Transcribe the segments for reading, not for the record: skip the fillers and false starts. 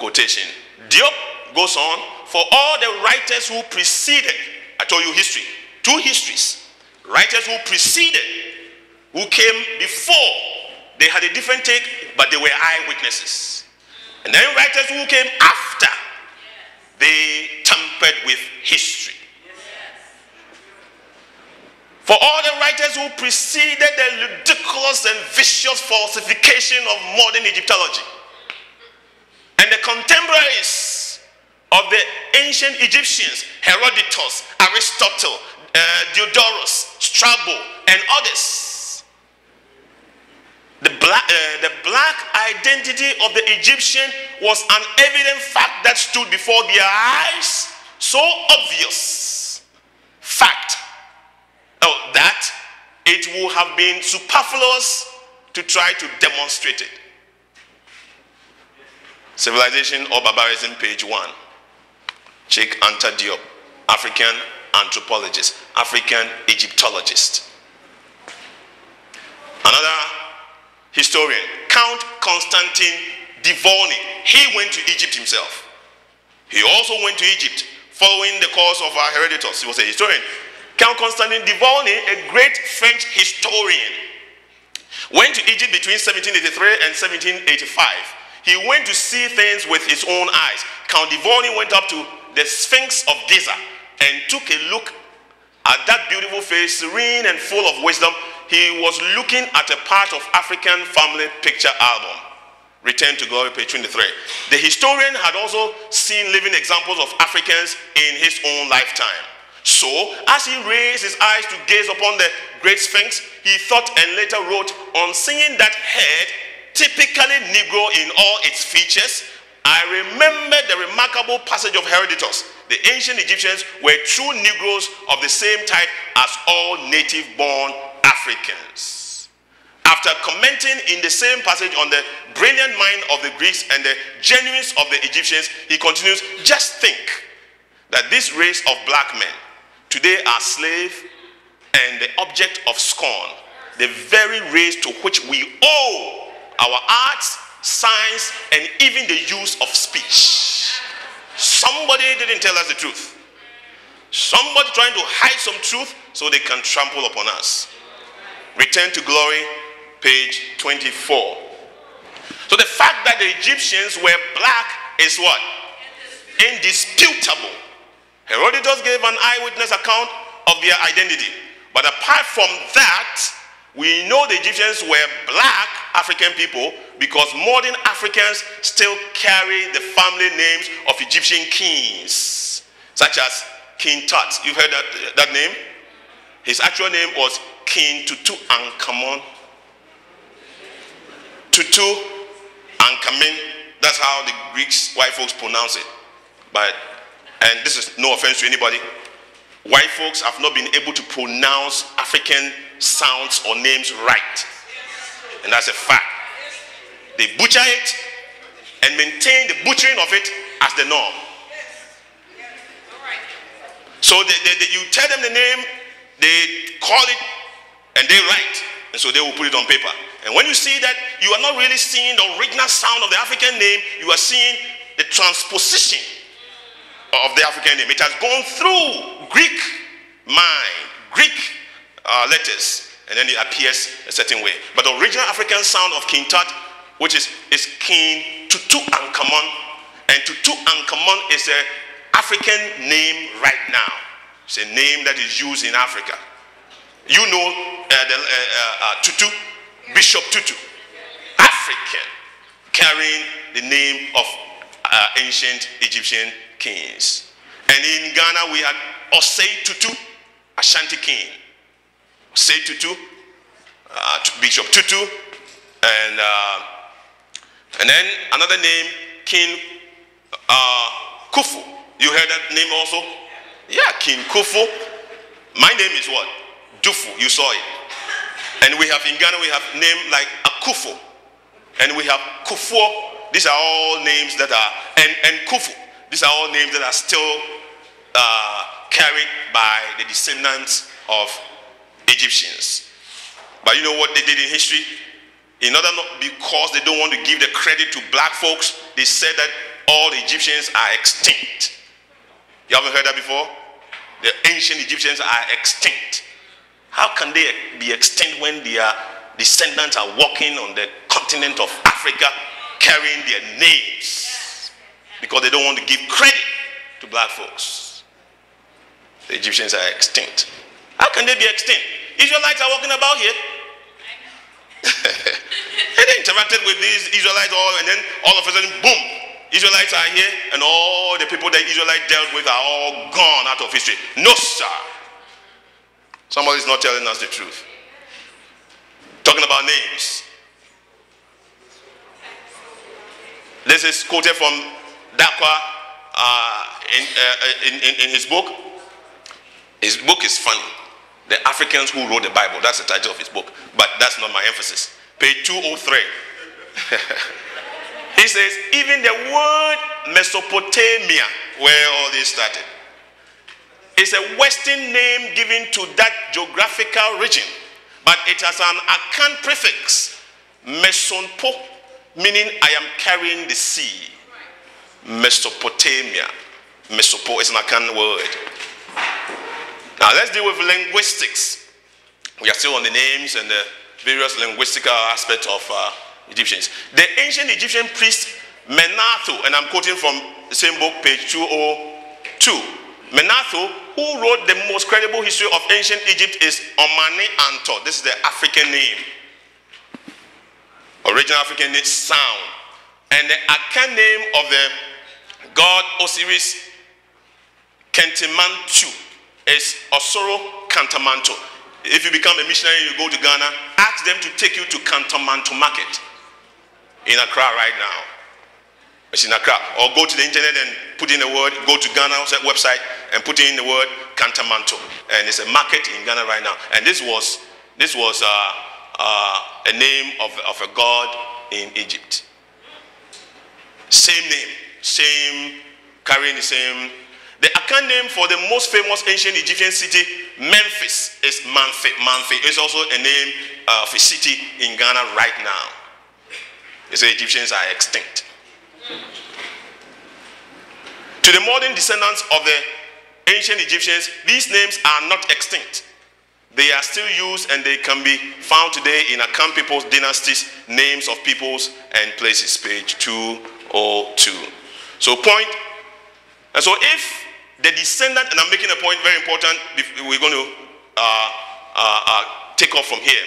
quotation. Diop goes on, for all the writers who preceded, I told you history, 2 histories, writers who preceded, who came before, they had a different take, but they were eyewitnesses. And then writers who came after, they tampered with history. For all the writers who preceded the ridiculous and vicious falsification of modern Egyptology, and the contemporaries of the ancient Egyptians, Herodotus, Aristotle, Diodorus, Strabo, and others, the black identity of the Egyptian was an evident fact that stood before their eyes, so obvious fact that it would have been superfluous to try to demonstrate it. Civilization or Barbarism, page 1. Check Anta Diop, African anthropologist, African Egyptologist. Another historian, Count Constantine Divorny, he went to Egypt himself. He also went to Egypt following the course of Herodotus. He was a historian. Count Constantine Divorny, a great French historian, went to Egypt between 1783 and 1785. He went to see things with his own eyes. Count Divorny went up to the Sphinx of Giza and took a look at that beautiful face, serene and full of wisdom. He was looking at a part of African family picture album. Return to Glory, page 23. The historian had also seen living examples of Africans in his own lifetime. So, as he raised his eyes to gaze upon the great Sphinx, he thought and later wrote, on seeing that head, typically Negro in all its features, I remember the remarkable passage of Herodotus. The ancient Egyptians were true Negroes of the same type as all native-born Africans. After commenting in the same passage on the brilliant mind of the Greeks and the genuineness of the Egyptians, he continues, just think that this race of black men today are slave and the object of scorn, the very race to which we owe our arts, science, and even the use of speech. Somebody didn't tell us the truth. Somebody trying to hide some truth so they can trample upon us. Return to Glory, page 24. So the fact that the Egyptians were black is what? Indisputable. Herodotus gave an eyewitness account of their identity. But apart from that, we know the Egyptians were black African people because modern Africans still carry the family names of Egyptian kings, such as King Tut. You've heard that name? His actual name was King Tutu Ankamon. Tutu Ankamin. That's how the Greeks, white folks pronounce it. And this is no offense to anybody, white folks have not been able to pronounce African sounds or names right. And that's a fact. They butcher it and maintain the butchering of it as the norm. So you tell them the name, they call it, and they write. And so they will put it on paper. And when you see that, you are not really seeing the original sound of the African name, you are seeing the transposition of the African name. It has gone through Greek mind, Greek letters, and then it appears a certain way. But the original African sound of King Tut, which is King Tutu Ankamon, and Tutu Ankamon is an African name right now. It's a name that is used in Africa. You know Tutu, Bishop Tutu, African, carrying the name of ancient Egyptian kings. And in Ghana we had Osei Tutu, Ashanti king. Osei Tutu, Bishop Tutu, and then another name, King Kufu. You heard that name also? Yeah, King Kufu. My name is what? Dufu. You saw it. And we have in Ghana, we have name like Akufo. And we have Kufuor. These are all names that are, and Kufu. These are all names that are still carried by the descendants of Egyptians. But you know what they did in history? In order not, because they don't want to give the credit to black folks, they said that all the Egyptians are extinct. You haven't heard that before? The ancient Egyptians are extinct. How can they be extinct when their descendants are walking on the continent of Africa carrying their names? Because they don't want to give credit to black folks. The Egyptians are extinct. How can they be extinct? Israelites are walking about here. And they interacted with these Israelites and then all of a sudden, boom, Israelites are here, and all the people that Israelites dealt with are all gone out of history. No, sir. Somebody's not telling us the truth. Talking about names. This is quoted from Dakwa in his book. His book is funny. The Africans Who Wrote the Bible. That's the title of his book. But that's not my emphasis. Page 203. He says, even the word Mesopotamia, where all this started, is a Western name given to that geographical region. But it has an Akan prefix, Mesonpo, meaning I am carrying the sea. Mesopotamia. Mesopo is an Akan word. Now let's deal with linguistics. We are still on the names and the various linguistical aspects of Egyptians. The ancient Egyptian priest Menathu, and I'm quoting from the same book, page 202. Menathu, who wrote the most credible history of ancient Egypt, is Omani Anto. This is the African name. Original African name, sound. And the Akan name of the god Osiris Kentimantu is Osoro Kantamanto. If you become a missionary and you go to Ghana, ask them to take you to Kantamanto market in Accra right now. It's in Accra. Or go to the internet and put in the word, go to Ghana's website and put in the word Kantamanto. And it's a market in Ghana right now. And this was a name of a god in Egypt. Same name, same, carrying the same. The Akan name for the most famous ancient Egyptian city, Memphis, is Manfe. Manfe is also a name of a city in Ghana right now. They say Egyptians are extinct. To the modern descendants of the ancient Egyptians, these names are not extinct. They are still used and they can be found today in Akan people's dynasties, names of peoples and places, page 202. So and so if the descendant, and I'm making a point very important, we're going to take off from here.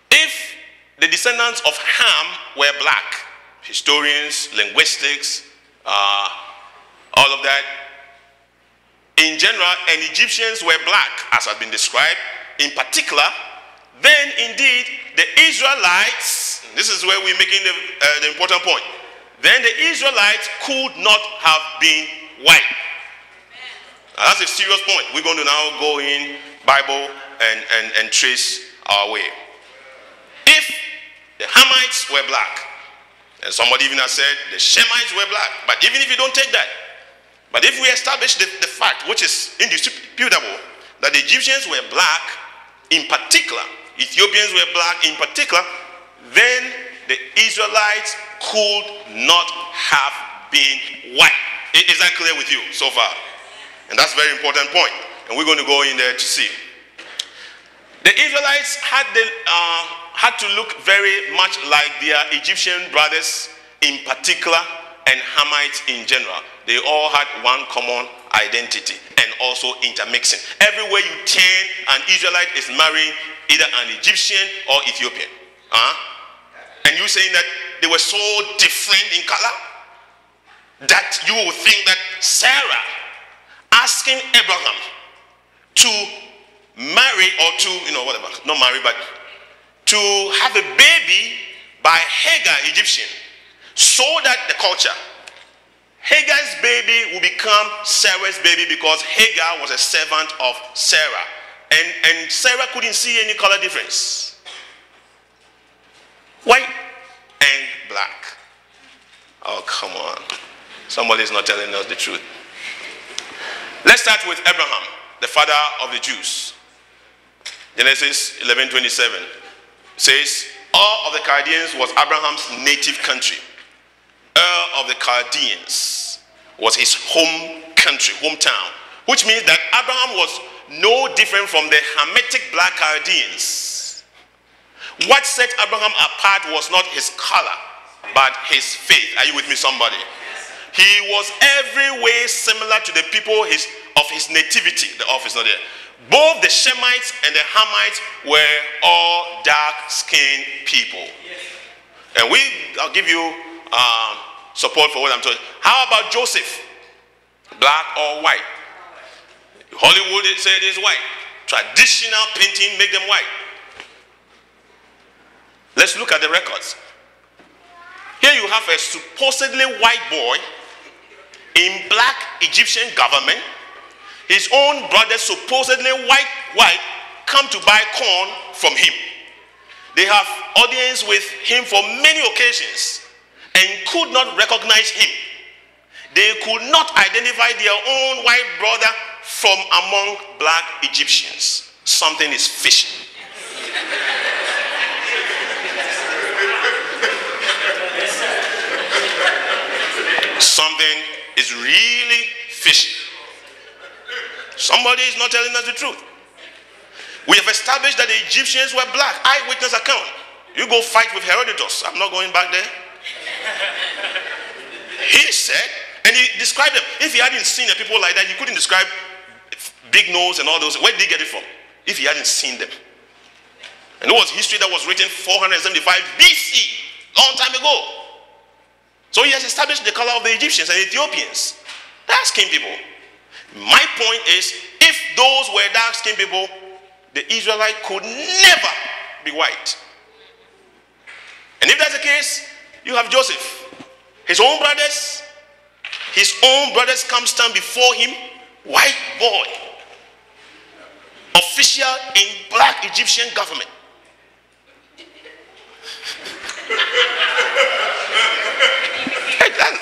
If the descendants of Ham were black, historians, linguistics, all of that, in general, and Egyptians were black, as has been described, in particular, then indeed the Israelites, this is where we're making the important point, then the Israelites could not have been white. Now, that's a serious point. We're going to now go in Bible and trace our way. If the Hamites were black, and somebody even has said the Shemites were black, but even if you don't take that, but if we establish the fact, which is indisputable, that the Egyptians were black in particular, Ethiopians were black in particular, then the Israelites could not have been white. Is that clear with you so far? And that's a very important point. And we're going to go in there to see. The Israelites had to look very much like their Egyptian brothers in particular and Hamites in general. They all had one common identity and also intermixing. Everywhere you turn, an Israelite is marrying either an Egyptian or Ethiopian. And you saying that they were so different in color that you would think that Sarah asking Abraham to marry or to, whatever, not marry, but to have a baby by Hagar, Egyptian, so that the culture, Hagar's baby will become Sarah's baby because Hagar was a servant of Sarah. And Sarah couldn't see any color difference. White and black. Oh, come on. Somebody's not telling us the truth. Let's start with Abraham, the father of the Jews. Genesis 11:27 says, all of the Chaldeans was Abraham's native country. Ur of the Chaldeans was his home country, hometown, which means that Abraham was no different from the Hamitic black Chaldeans. What set Abraham apart was not his color, but his faith. Are you with me, somebody? He was every way similar to the people of his nativity. The off is not there. Both the Shemites and the Hamites were all dark-skinned people. And I'll give you support for what I'm talking. How about Joseph? Black or white? Hollywood said is white. Traditional painting make them white. Let's look at the records. Here you have a supposedly white boy in black Egyptian government. His own brother, supposedly white, come to buy corn from him. They have audience with him for many occasions and could not recognize him. They could not identify their own white brother from among black Egyptians. Something is fishy. Something is really fishy. Somebody is not telling us the truth. We have established that the Egyptians were black. Eyewitness account. You go fight with Herodotus. I'm not going back there. He said, and he described them. If he hadn't seen the people like that, he couldn't describe big nose and all those. Where did he get it from? If he hadn't seen them. And it was history that was written 475 BC, long time ago. So he has established the color of the Egyptians and Ethiopians. Dark-skinned people. My point is, if those were dark-skinned people, the Israelite could never be white. And if that's the case, you have Joseph. His own brothers come stand before him, white boy, official in black Egyptian government.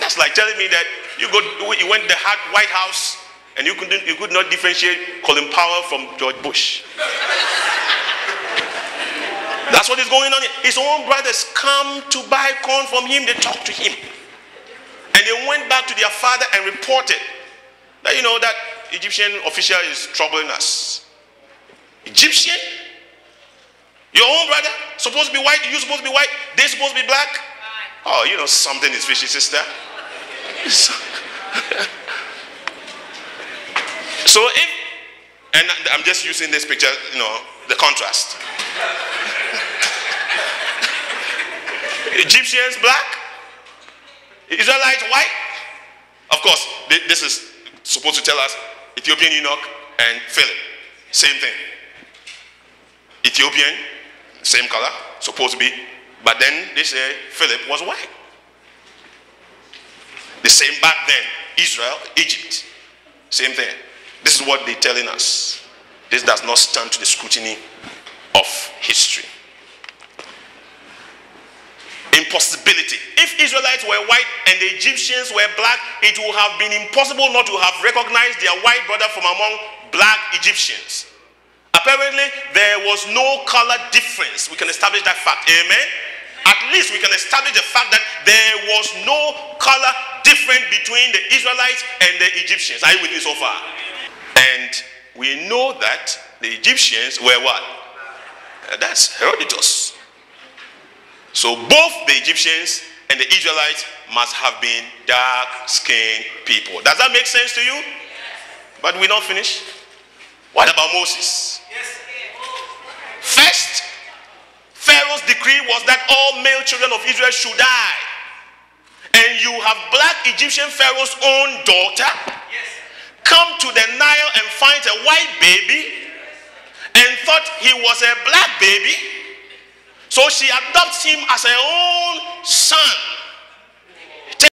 That's like telling me that you went to the White House and you could not differentiate Colin Powell from George Bush. That's what is going on here. His own brothers come to buy corn from him. They talk to him. And they went back to their father and reported that, that Egyptian official is troubling us. Egyptian? Your own brother? Supposed to be white? You supposed to be white? They supposed to be black? Oh, something is fishy, sister. So and I'm just using this picture, the contrast. Egyptians black, Israelites white. Of course, this is supposed to tell us Ethiopian eunuch and Philip, same thing. Ethiopian, same color, supposed to be, but then they say Philip was white. The same back then, Israel, Egypt, same thing. This is what they're telling us. This does not stand to the scrutiny of history. Impossibility. If Israelites were white and the Egyptians were black, it would have been impossible not to have recognized their white brother from among black Egyptians. Apparently, there was no color difference. We can establish that fact. Amen? At least we can establish the fact that there was no color difference between the Israelites and the Egyptians. Are you with me so far? And we know that the Egyptians were what? That's Herodotus. So both the Egyptians and the Israelites must have been dark-skinned people. Does that make sense to you? Yes. But we're not finished. What about Moses? Yes. First, Pharaoh's decree was that all male children of Israel should die. And you have black Egyptian Pharaoh's own daughter come to the Nile and find a white baby and thought he was a black baby. So she adopts him as her own son.